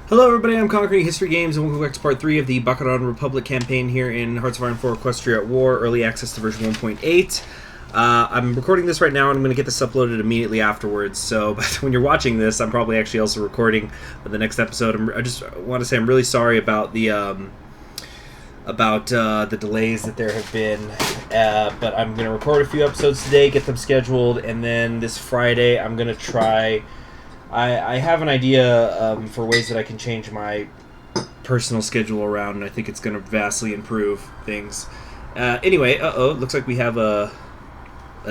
Hello everybody, I'm Conquering History Games, and welcome back to part 3 of the Bakaran Republic campaign here in Hearts of Iron 4 Equestria at War, early access to version 1.8. I'm recording this right now, and I'm going to get this uploaded immediately afterwards, so when you're watching this, I'm probably actually also recording the next episode. I just want to say I'm really sorry about the delays that there have been, but I'm going to record a few episodes today, get them scheduled, and then this Friday I'm going to try... I have an idea for ways that I can change my personal schedule around, and I think it's going to vastly improve things. Anyway, looks like we have an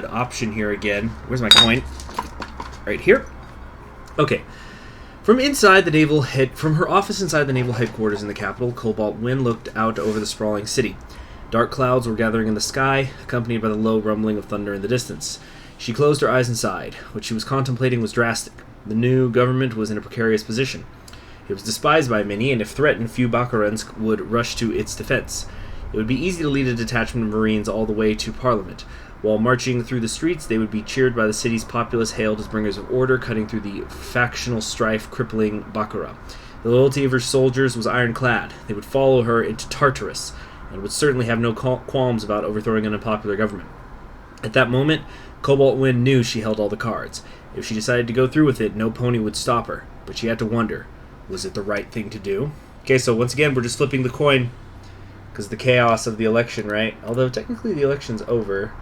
option here again. Where's my coin? Right here. Okay. From her office inside the naval headquarters in the capital, Cobalt Wind looked out over the sprawling city. Dark clouds were gathering in the sky, accompanied by the low rumbling of thunder in the distance. She closed her eyes and sighed. What she was contemplating was drastic. The new government was in a precarious position. It was despised by many, and if threatened, few Bakarans would rush to its defense. It would be easy to lead a detachment of Marines all the way to Parliament. While marching through the streets, they would be cheered by the city's populace, hailed as bringers of order, cutting through the factional strife crippling Bakaran. The loyalty of her soldiers was ironclad. They would follow her into Tartarus, and would certainly have no qualms about overthrowing an unpopular government. At that moment, Cobalt Wind knew she held all the cards. If she decided to go through with it, no pony would stop her. But she had to wonder, was it the right thing to do? Okay, so once again, we're just flipping the coin. Because the chaos of the election, right? Although technically the election's over.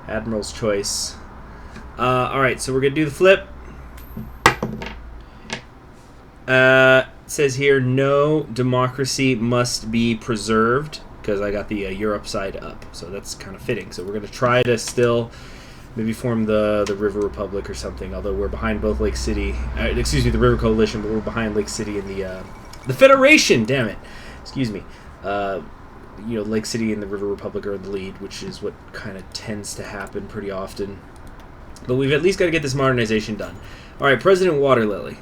Admiral's choice. Alright, so we're going to do the flip. It says here, no democracy must be preserved. Because I got the Europe side up. So that's kind of fitting. So we're going to try to still... maybe form the River Republic or something, although we're behind both Lake City... the River Coalition, but we're behind Lake City and the Federation, damn it! Excuse me. Lake City and the River Republic are in the lead, which is what kind of tends to happen pretty often. But we've at least got to get this modernization done. Alright, President Waterlily.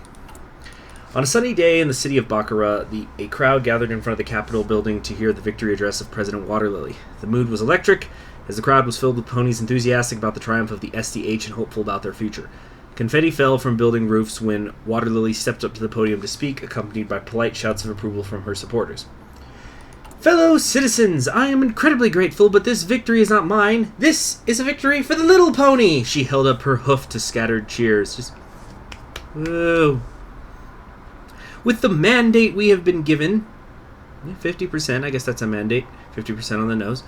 On a sunny day in the city of Bakaran, a crowd gathered in front of the Capitol building to hear the victory address of President Waterlily. The mood was electric, as the crowd was filled with ponies enthusiastic about the triumph of the SDH and hopeful about their future. Confetti fell from building roofs when Waterlily stepped up to the podium to speak, accompanied by polite shouts of approval from her supporters. Fellow citizens, I am incredibly grateful, but this victory is not mine. This is a victory for the little pony! She held up her hoof to scattered cheers. Just, whoa. With the mandate we have been given, 50%, I guess that's a mandate, 50% on the nose,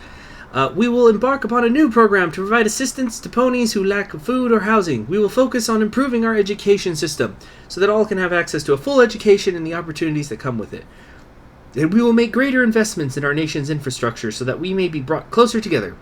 we will embark upon a new program to provide assistance to ponies who lack food or housing. We will focus on improving our education system so that all can have access to a full education and the opportunities that come with it. And we will make greater investments in our nation's infrastructure so that we may be brought closer together.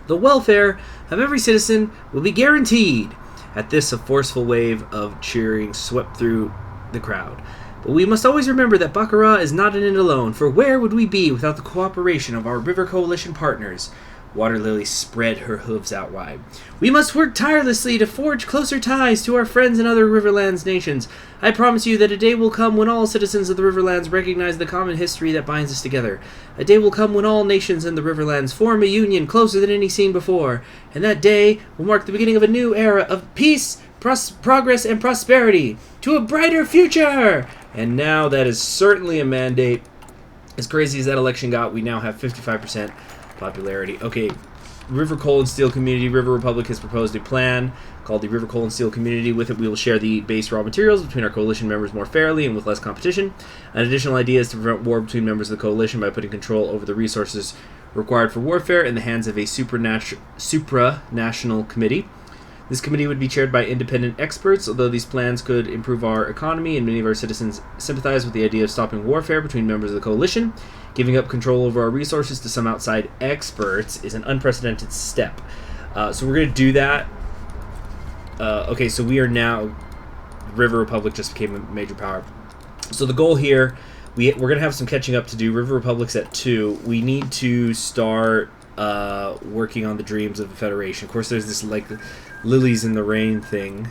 The welfare of every citizen will be guaranteed. At this, a forceful wave of cheering swept through the crowd. But we must always remember that Bakaran is not in it alone, for where would we be without the cooperation of our River Coalition partners? Waterlily spread her hooves out wide. We must work tirelessly to forge closer ties to our friends in other Riverlands nations. I promise you that a day will come when all citizens of the Riverlands recognize the common history that binds us together. A day will come when all nations in the Riverlands form a union closer than any seen before. And that day will mark the beginning of a new era of peace, progress, and prosperity. To a brighter future! And now that is certainly a mandate. As crazy as that election got, we now have 55% popularity. Okay, River Coal and Steel Community. River Republic has proposed a plan called the River Coal and Steel Community. With it, we will share the base raw materials between our coalition members more fairly and with less competition. An additional idea is to prevent war between members of the coalition by putting control over the resources required for warfare in the hands of a supranational committee. This committee would be chaired by independent experts, although these plans could improve our economy, and many of our citizens sympathize with the idea of stopping warfare between members of the coalition. Giving up control over our resources to some outside experts is an unprecedented step. So we're going to do that. Okay, so we are now... River Republic just became a major power. So the goal here, we're going to have some catching up to do. River Republic's at 2. We need to start working on the dreams of the Federation. Of course, there's this, like... Lilies in the Rain thing.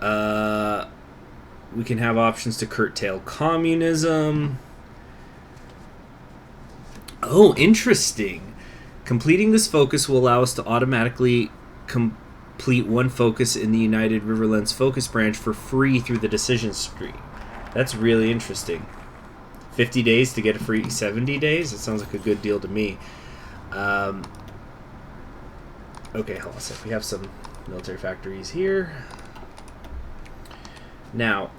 We can have options to curtail communism. Oh, interesting. Completing this focus will allow us to automatically complete one focus in the United Riverlands focus branch for free through the decision tree. That's really interesting. 50 days to get a free 70 days? It sounds like a good deal to me. Okay, hold on a sec. We have some military factories here. Now,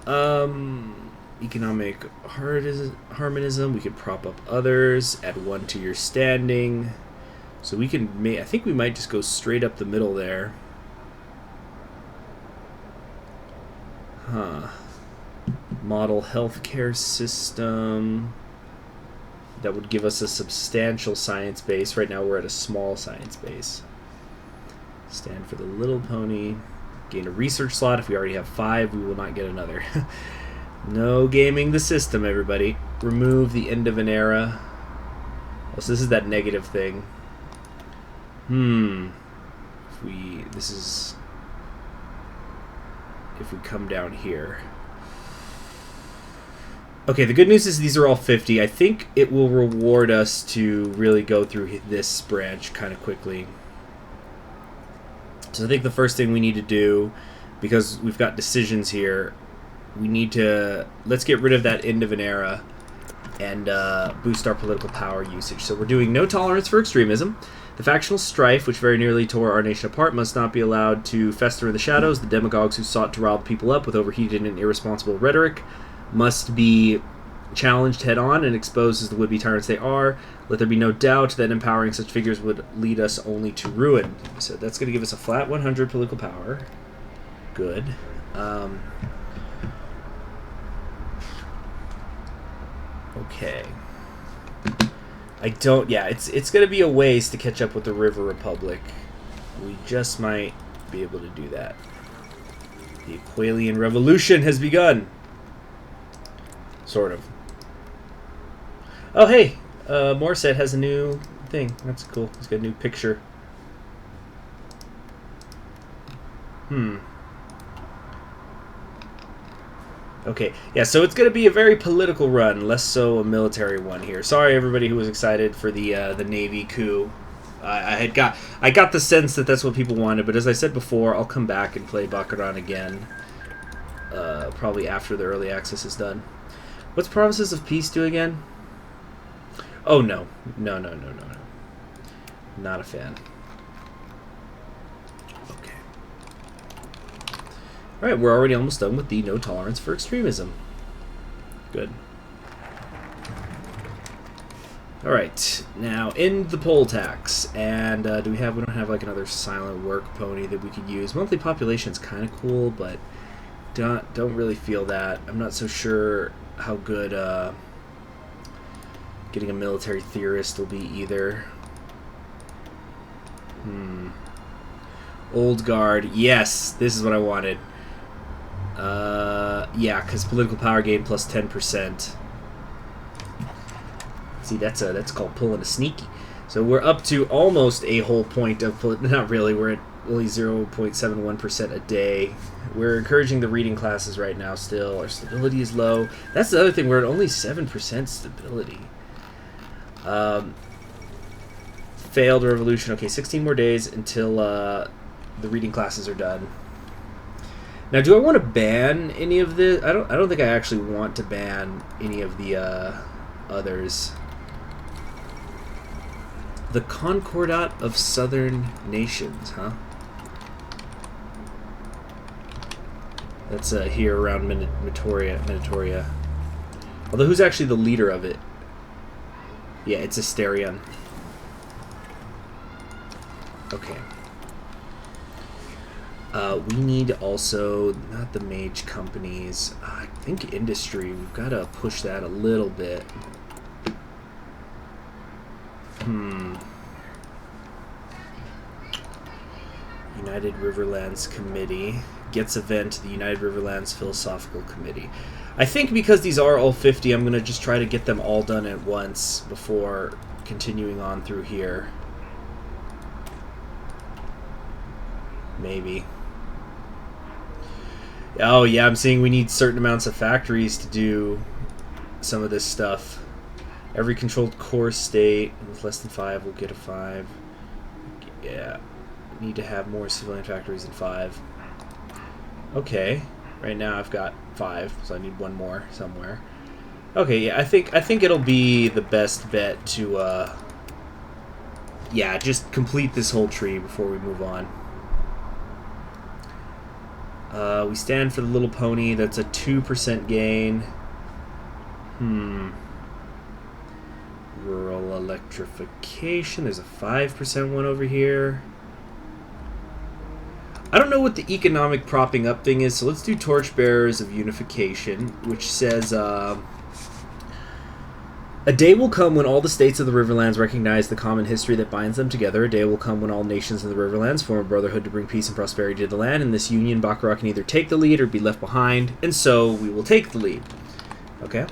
economic harmonism. We could prop up others. Add 1 to your standing. So we can I think we might just go straight up the middle there. Huh. Model healthcare system. That would give us a substantial science base. Right now we're at a small science base. Stand for the little pony. Gain a research slot. If we already have 5, we will not get another. No gaming the system, everybody. Remove the end of an era. Oh, so this is that negative thing. If we come down here. Okay, the good news is these are all 50. I think it will reward us to really go through this branch kind of quickly. So I think the first thing we need to do, because we've got decisions here, we need to, let's get rid of that end of an era and boost our political power usage. So we're doing no tolerance for extremism. The factional strife, which very nearly tore our nation apart, must not be allowed to fester in the shadows. The demagogues who sought to rile people up with overheated and irresponsible rhetoric must be challenged head-on and exposed as the would-be tyrants they are. Let there be no doubt that empowering such figures would lead us only to ruin. So that's going to give us a flat 100 political power. Good. Okay. It's going to be a ways to catch up with the River Republic. We just might be able to do that. The Aqualian Revolution has begun. Sort of. Oh, hey! Morset has a new thing. That's cool. He's got a new picture. Okay, yeah, so it's going to be a very political run, less so a military one here. Sorry, everybody who was excited for the Navy coup. I got the sense that that's what people wanted, but as I said before, I'll come back and play Bakaran again, probably after the early access is done. What's Promises of Peace do again? Oh, no. No. Not a fan. Okay. Alright, we're already almost done with the no tolerance for extremism. Good. Alright, now in the poll tax. And we don't have like another silent work pony that we could use. Monthly population's kind of cool, but don't really feel that. I'm not so sure how good getting a military theorist will be either. Old Guard. Yes, this is what I wanted. Yeah, because political power gain plus 10%. See, that's called pulling a sneaky. So we're up to almost a whole point of not really. We're at only 0.71% a day. We're encouraging the reading classes right now. Still, our stability is low. That's the other thing. We're at only 7% stability. Failed revolution. Okay, 16 more days until the reading classes are done. Now, do I want to ban any of the? I don't think I actually want to ban any of the others. The Concordat of Southern Nations, huh? That's here around Minatoria. Although, who's actually the leader of it? Yeah, it's Asterion. Okay. We need also, not the mage companies, I think industry. We've got to push that a little bit. United Riverlands Committee. Gets event, the United Riverlands Philosophical Committee. I think because these are all 50, I'm going to just try to get them all done at once before continuing on through here. Maybe. Oh, yeah, I'm seeing we need certain amounts of factories to do some of this stuff. Every controlled core state with less than 5 will get a 5. Yeah. Need to have more civilian factories than 5. Okay. Right now I've got 5, so I need 1 more somewhere. Okay, yeah, I think it'll be the best bet to yeah, just complete this whole tree before we move on. We stand for the little pony. That's a 2% gain. Rural electrification. There's a 5% one over here. I don't know what the economic propping up thing is, so let's do Torchbearers of Unification, which says, a day will come when all the states of the Riverlands recognize the common history that binds them together. A day will come when all nations in the Riverlands form a brotherhood to bring peace and prosperity to the land. In this union, Bakaran can either take the lead or be left behind, and so we will take the lead. Okay.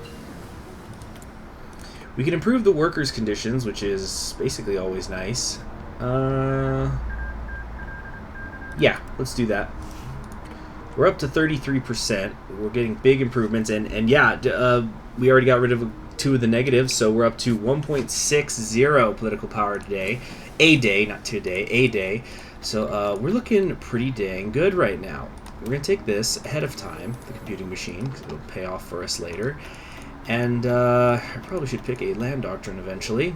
We can improve the workers' conditions, which is basically always nice. Yeah, let's do that. We're up to 33%. We're getting big improvements, and yeah, we already got rid of 2 of the negatives, so we're up to 1.60 political power today. A day, not today, a day. So we're looking pretty dang good right now. We're going to take this ahead of time, the computing machine, because it'll pay off for us later. And I probably should pick a land doctrine eventually.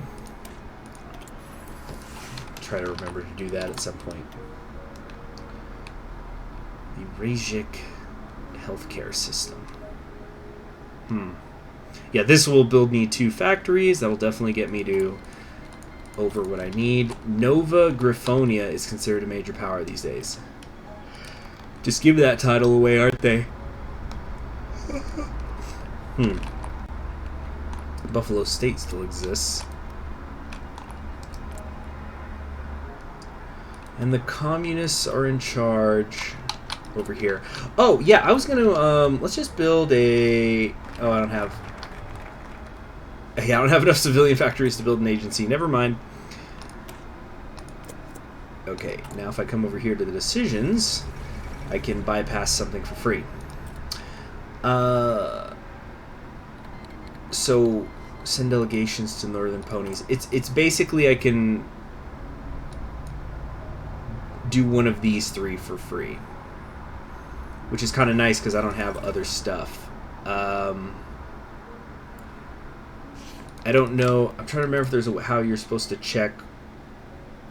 Try to remember to do that at some point. The Rajic healthcare system. Yeah, this will build me 2 factories. That'll definitely get me to over what I need. Nova Griffonia is considered a major power these days. Just give that title away, aren't they? Buffalo State still exists. And the communists are in charge over here. Oh, yeah, I was going to, let's just build a... Oh, I don't have enough civilian factories to build an agency. Never mind. Okay, now if I come over here to the decisions, I can bypass something for free. So, send delegations to Northern Ponies. It's basically I can do one of these 3 for free, which is kind of nice because I don't have other stuff. I don't know. I'm trying to remember if there's how you're supposed to check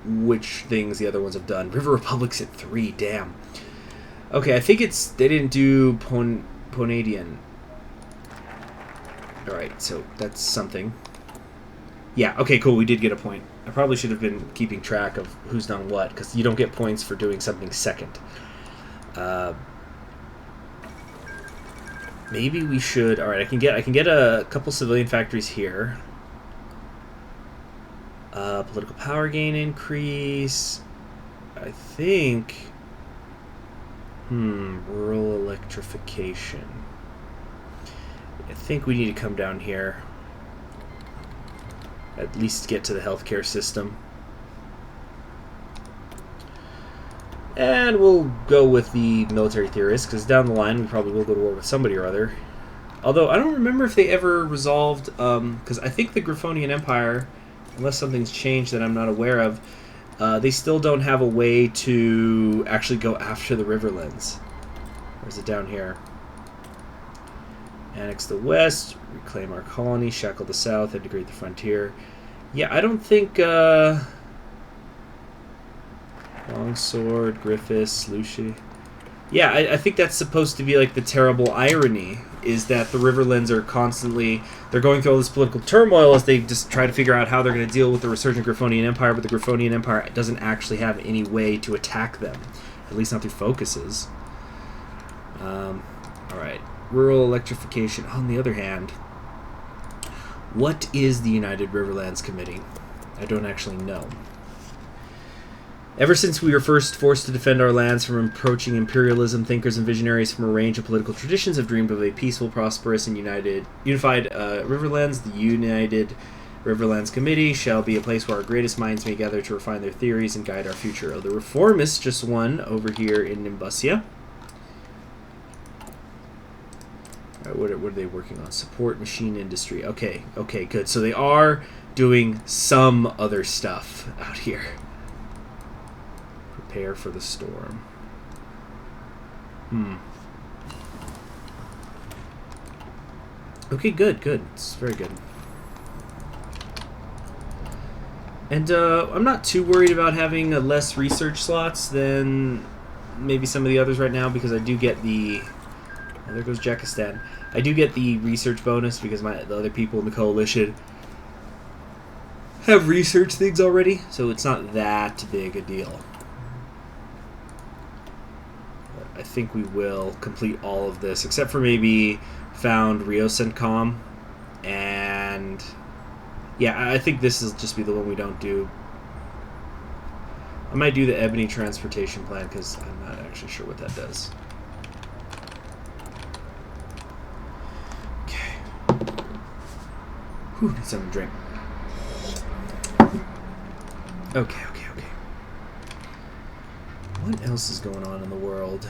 which things the other ones have done. River Republic's at 3. Damn. Okay, I think it's they didn't do Ponadian. All right, so that's something. Yeah. Okay. Cool. We did get a point. I probably should have been keeping track of who's done what because you don't get points for doing something second. Maybe we should. All right, I can get a couple civilian factories here. Political power gain increase. I think. Rural electrification. I think we need to come down here. At least get to the healthcare system. And we'll go with the military theorists, because down the line we probably will go to war with somebody or other. Although, I don't remember if they ever resolved, because I think the Griffonian Empire, unless something's changed that I'm not aware of, they still don't have a way to actually go after the Riverlands. Or is it down here? Annex the West, reclaim our colony, shackle the South, integrate the frontier. Yeah, I don't think... Longsword, Griffiths, Lucy. Yeah, I think that's supposed to be like the terrible irony, is that the Riverlands are constantly... They're going through all this political turmoil as they just try to figure out how they're going to deal with the resurgent Griffonian Empire, but the Griffonian Empire doesn't actually have any way to attack them. At least not through focuses. Alright. Rural electrification. On the other hand, what is the United Riverlands Committee? I don't actually know. Ever since we were first forced to defend our lands from approaching imperialism, thinkers and visionaries from a range of political traditions have dreamed of a peaceful, prosperous, and unified Riverlands. The United Riverlands Committee shall be a place where our greatest minds may gather to refine their theories and guide our future. Oh, the Reformists just won over here in Nimbusia. All right, what are they working on? Support machine industry. Okay, good. So they are doing some other stuff out here. Prepare for the storm. Okay, good, good. It's very good. And I'm not too worried about having less research slots than maybe some of the others right now, because I do get the... Oh, there goes Jakistan. I do get the research bonus because the other people in the coalition have researched things already, so it's not that big a deal. But I think we will complete all of this, except for maybe found Riosentcom, and yeah, I think this will just be the one we don't do. I might do the Ebony transportation plan because I'm not actually sure what that does. Okay. Whew, need something to drink. Okay. What else is going on in the world?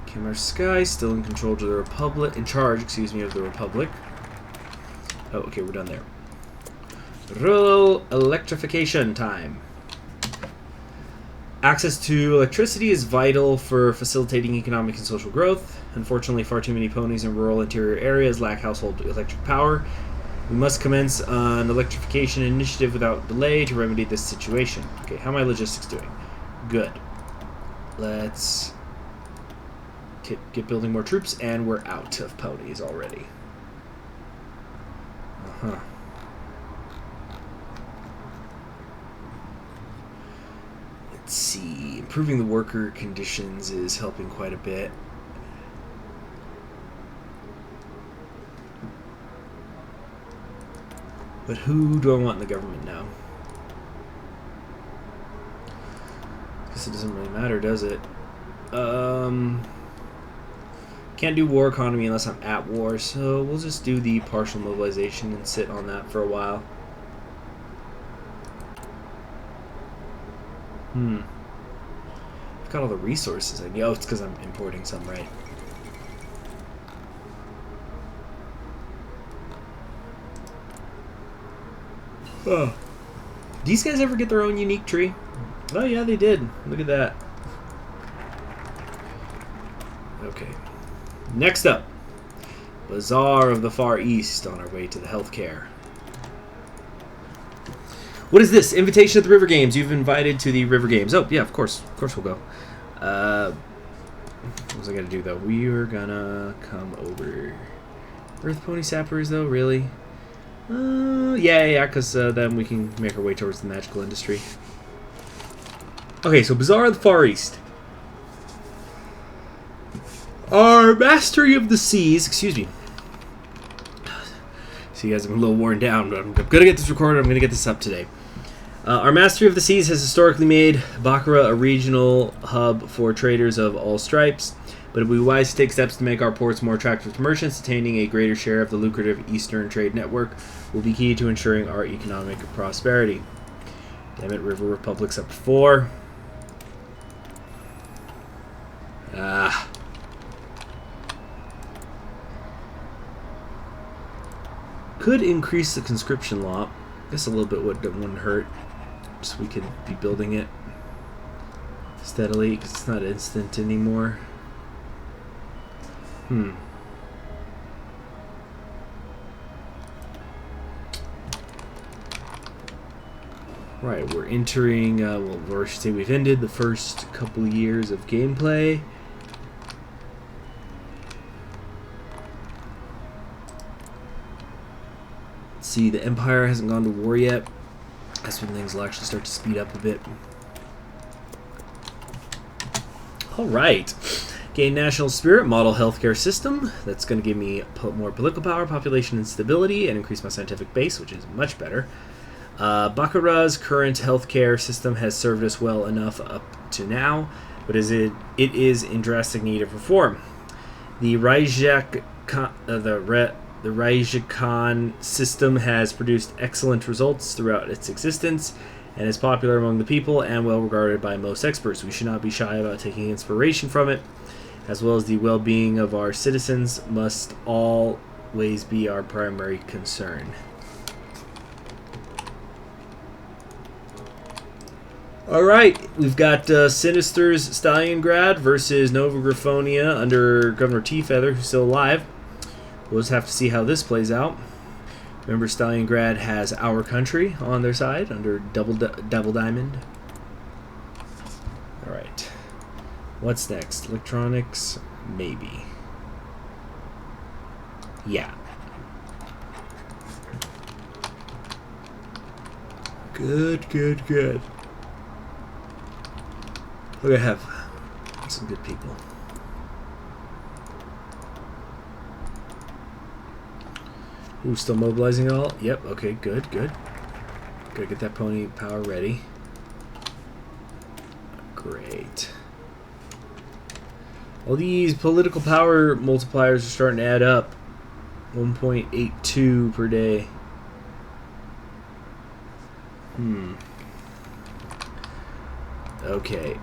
Khmer Sky still in control of the Republic, in charge, excuse me, of the Republic. Oh, okay, we're done there. Rural electrification time. Access to electricity is vital for facilitating economic and social growth. Unfortunately, far too many ponies in rural interior areas lack household electric power. We must commence an electrification initiative without delay to remedy this situation. Okay, how are my logistics doing? Good. Let's get building more troops, and we're out of ponies already. Uh-huh. Let's see. Improving the worker conditions is helping quite a bit. But who do I want in the government now? Guess it doesn't really matter, does it? Can't do war economy unless I'm at war, so we'll just do the partial mobilization and sit on that for a while. I've got all the resources I need. Oh, it's because I'm importing some, right? Oh. These guys ever get their own unique tree? Oh yeah, they did. Look at that. Okay. Next up, Bazaar of the Far East on our way to the healthcare. What is this? Invitation at the River Games. You've invited to the River Games. Oh, yeah, of course. Of course we'll go. What was I going to do, though? We are going to come over. Earth Pony Sappers, though? Really? Yeah, because then we can make our way towards the magical industry. Okay, so Bazaar of the Far East. Our Mastery of the Seas, excuse me. So you guys, I'm a little worn down, but I'm going to get this recorded. I'm going to get this up today. Our Mastery of the Seas has historically made Bakaran a regional hub for traders of all stripes, but it would be wise to take steps to make our ports more attractive to merchants. Attaining a greater share of the lucrative Eastern trade network will be key to ensuring our economic prosperity. Damn it, River Republic's up to 4. Could increase the conscription law. I guess a little bit wouldn't hurt. So we could be building it steadily because it's not instant anymore. Right, we're entering, well, or I should say we've ended the first couple of years of gameplay. Let's see, the Empire hasn't gone to war yet. That's when things will actually start to speed up a bit. Alright. Gain national spirit, model healthcare system. That's going to give me more political power, population instability, and increase my scientific base, which is much better. Bakaran's current healthcare system has served us well enough up to now, but it is in drastic need of reform. The Rajakan system has produced excellent results throughout its existence and is popular among the people and well regarded by most experts. We should not be shy about taking inspiration from it, as well as the well-being of our citizens must always be our primary concern. Alright, we've got Sinister's Staliongrad versus Nova Griffonia under Governor T-Feather, who's still alive. We'll just have to see how this plays out. Remember, Stalingrad has our country on their side under double diamond. All right. What's next? Electronics, maybe. Yeah. Good, good, good. We're gonna have some good people. Ooh, still mobilizing all? Yep, okay, good, good. Gotta get that pony power ready. Great. All these political power multipliers are starting to add up. 1.82 per day. Okay.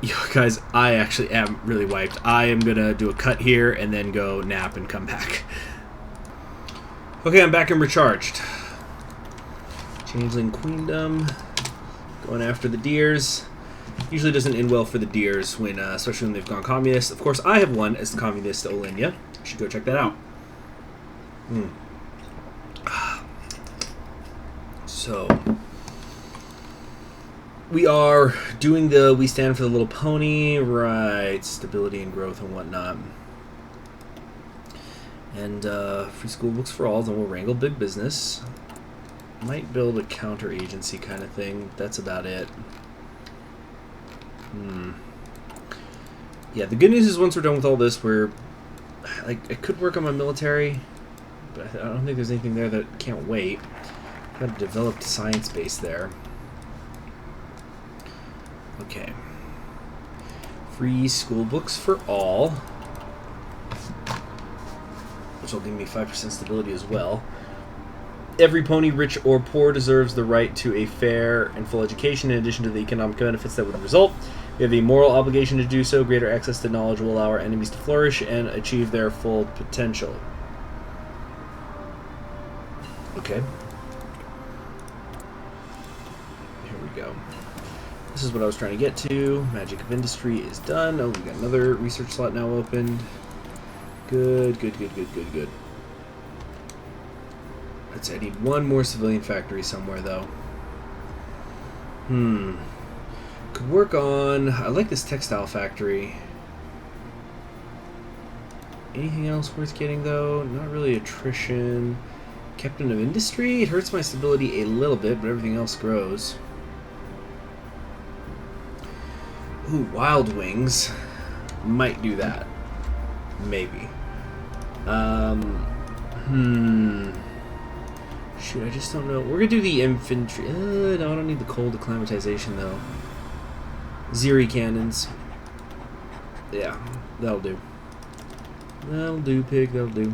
Yo, guys, I actually am really wiped. I am gonna do a cut here and then go nap and come back. Okay, I'm back and recharged. Changeling Queendom. Going after the deers. Usually doesn't end well for the deers, when, especially when they've gone communist. Of course, I have won as the communist Olenia. You should go check that out. So, we are doing the We Stand for the Little Pony, right, stability and growth and whatnot. And free school books for all, then we'll wrangle big business. Might build a counter agency kind of thing. That's about it. Yeah, the good news is once we're done with all this, we're... I could work on my military, but I don't think there's anything there that can't wait. Got a developed science base there. Okay. Free school books for all. Which will give me 5% stability as well. Every pony, rich or poor, deserves the right to a fair and full education in addition to the economic benefits that would result. We have a moral obligation to do so. Greater access to knowledge will allow our enemies to flourish and achieve their full potential. Okay. Here we go. This is what I was trying to get to. Magic of Industry is done. Oh, we got another research slot now opened. Good, good, good, good, good, good. Let's see, I need one more civilian factory somewhere, though. Could work on... I like this textile factory. Anything else worth getting, though? Not really attrition. Captain of Industry? It hurts my stability a little bit, but everything else grows. Ooh, Wild Wings. Might do that. Maybe. Shoot, I just don't know. We're gonna do the infantry. No, I don't need the cold acclimatization, though. Zeri cannons. Yeah, that'll do. That'll do, pig, that'll do.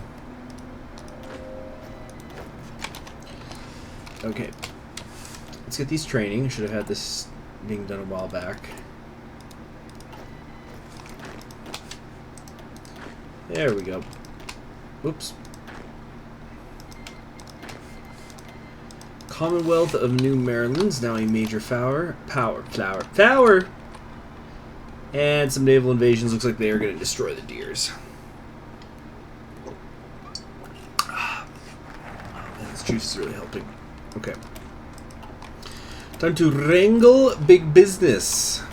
Okay. Let's get these training. I should have had this being done a while back. There we go. Whoops. Commonwealth of New Maryland's now a major power. And some naval invasions. Looks like they are going to destroy the deers. This juice is really helping. Okay. Time to wrangle big business.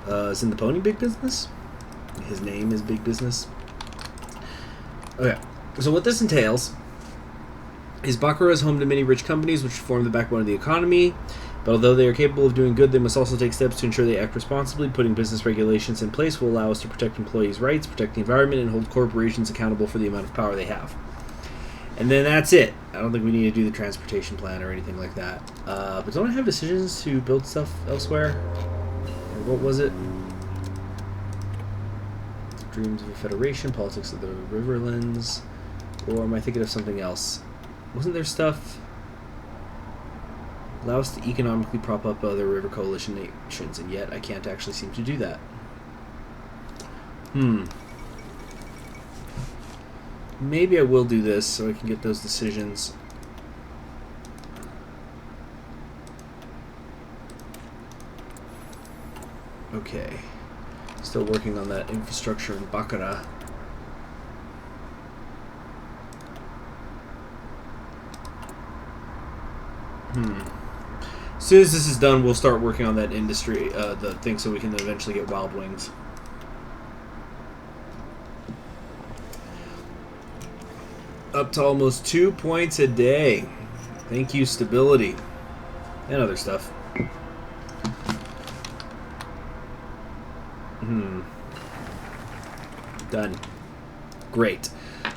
Is in the pony big business? His name is Big Business. Okay. So what this entails is Bakaran is home to many rich companies which form the backbone of the economy, but although they are capable of doing good, they must also take steps to ensure they act responsibly. Putting business regulations in place will allow us to protect employees' rights, protect the environment, and hold corporations accountable for the amount of power they have. And then that's it. I don't think we need to do the transportation plan or anything like that. But don't I have decisions to build stuff elsewhere? Or what was it? Dreams of a Federation, politics of the Riverlands, or am I thinking of something else? Wasn't there stuff? Allow us to economically prop up other river coalition nations, and yet I can't actually seem to do that. Maybe I will do this so I can get those decisions. Okay. Still working on that infrastructure in Bakaran. As soon as this is done, we'll start working on that industry, the thing, so we can eventually get wild wings. Up to almost 2 points a day. Thank you, stability. And other stuff. Done. Great.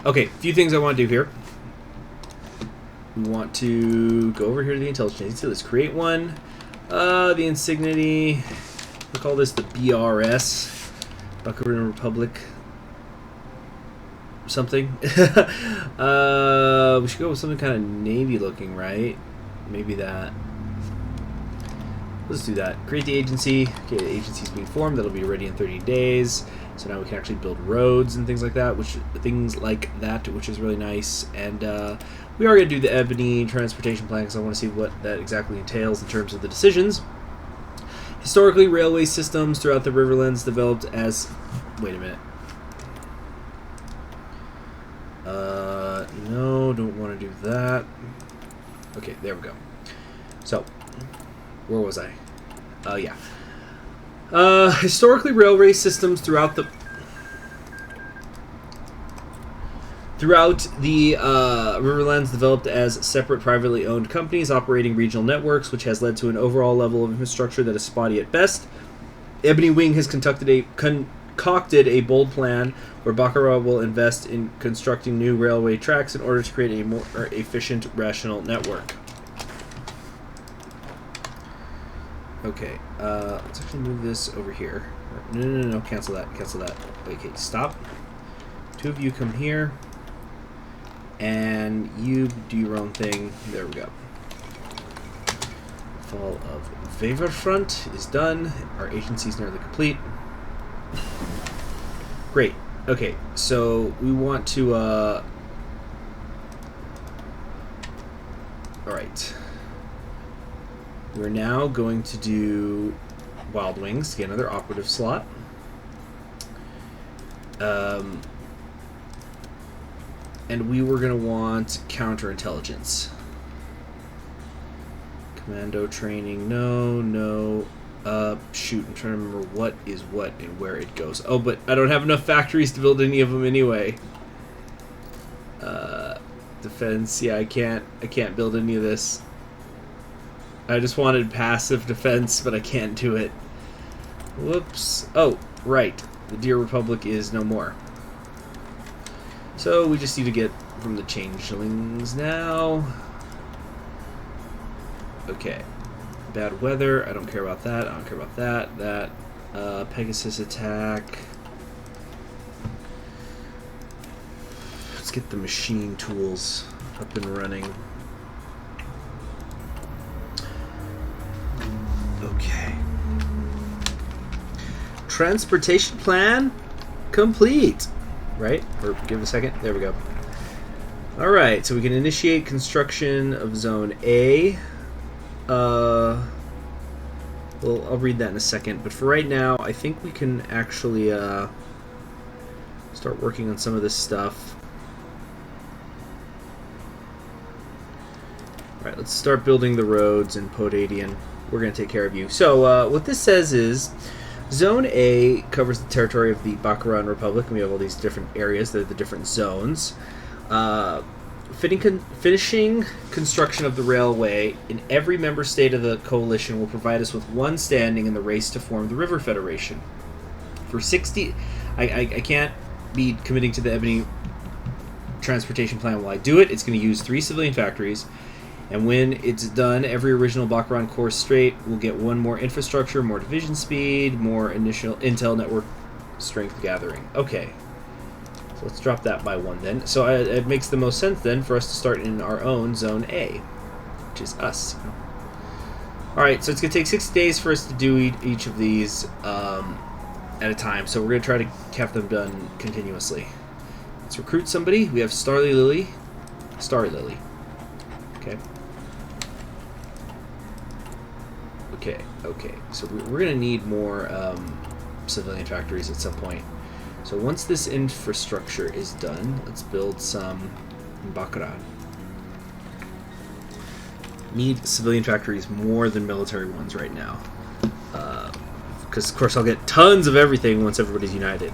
Okay, a few things I want to do here. We want to go over here to the intelligence agency. Let's create one. The insignity. We'll call this the BRS. Bakaran Republic. Something. We should go with something kind of navy looking, right? Maybe that. Let's do that. Create the agency. Okay, the agency's being formed. That'll be ready in 30 days. So now we can actually build roads and things like that, which is really nice. And we are going to do the Ebony transportation plan because I want to see what that exactly entails in terms of the decisions. Historically, railway systems throughout the Riverlands developed as... Wait a minute. No, don't want to do that. Okay, there we go. So, where was I? Yeah. Historically, railway systems throughout the Riverlands developed as separate privately owned companies operating regional networks, which has led to an overall level of infrastructure that is spotty at best. Ebony Wing has concocted a bold plan where Bakaran will invest in constructing new railway tracks in order to create a more efficient, rational network. Okay, let's actually move this over here. No, cancel that. Okay, stop. Two of you come here. And you do your own thing. There we go. Fall of Riverfront is done. Our agency is nearly complete. Great. Okay, so we want to, alright. We're now going to do Wild Wings to get another operative slot. And we were going to want counterintelligence. Commando training, no. Shoot, I'm trying to remember what is what and where it goes. Oh, but I don't have enough factories to build any of them anyway. Defense, yeah, I can't build any of this. I just wanted passive defense, but I can't do it. Whoops. Oh, right. The Deer Republic is no more. So we just need to get from the changelings now. Okay. Bad weather. I don't care about that. I don't care about that. That. Pegasus attack. Let's get the machine tools up and running. Okay. Transportation plan complete. Right? Or give it a second. There we go. Alright, so we can initiate construction of Zone A. Well, I'll read that in a second, but for right now, I think we can actually start working on some of this stuff. Alright, let's start building the roads in Podadian. We're going to take care of you. So, what this says is, Zone A covers the territory of the Bakaran Republic, and we have all these different areas. They're the different zones. Finishing construction of the railway in every member state of the coalition will provide us with one standing in the race to form the River Federation. For 60... I can't be committing to the Ebony transportation plan while I do it. It's going to use 3 civilian factories. And when it's done, every original Bakaran core strait will get 1 more infrastructure, more division speed, more initial intel network strength gathering. Okay. So let's drop that by 1 then. So it makes the most sense then for us to start in our own Zone A, which is us. Alright, so it's going to take 60 days for us to do each of these at a time. So we're going to try to have them done continuously. Let's recruit somebody. We have Starry Lily. Okay. Okay. So we're going to need more civilian factories at some point. So once this infrastructure is done, let's build some in Bakaran. Need civilian factories more than military ones right now. Because, of course, I'll get tons of everything once everybody's united.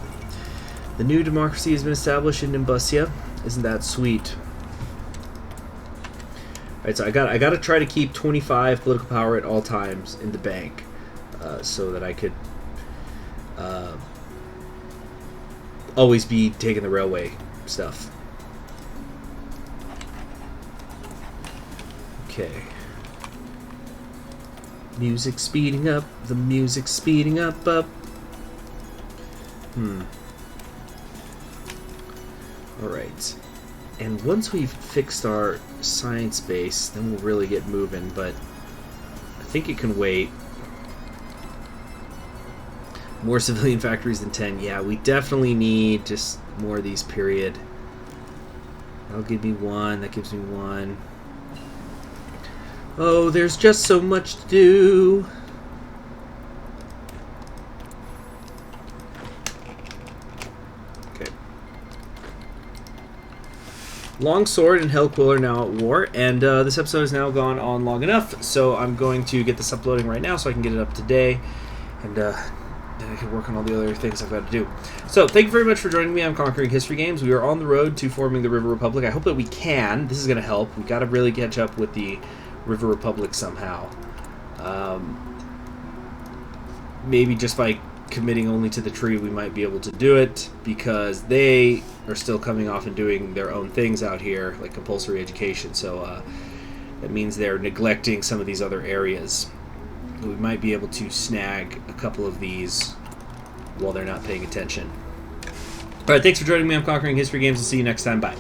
The new democracy has been established in Nimbusia. Isn't that sweet? Alright, so I got to try to keep 25 political power at all times in the bank, so that I could always be taking the railway stuff. Okay. Music speeding up. The music's speeding up. Alright. And once we've fixed our science base, then we'll really get moving, but I think it can wait. More civilian factories than 10. Yeah, we definitely need just more of these, period. That'll give me 1. That gives me 1. Oh, there's just so much to do. Okay. Longsword and Hellquill are now at war, and this episode has now gone on long enough, so I'm going to get this uploading right now so I can get it up today, and then I can work on all the other things I've got to do. So, thank you very much for joining me on Conquering History Games. We are on the road to forming the River Republic. I hope that we can. This is going to help. We've got to really catch up with the River Republic somehow. Maybe just by committing only to the tree we might be able to do it, because they are still coming off and doing their own things out here, like compulsory education, so that means they're neglecting some of these other areas. We might be able to snag a couple of these while they're not paying attention. Alright, thanks for joining me on Conquering History Games. I'll see you next time. Bye.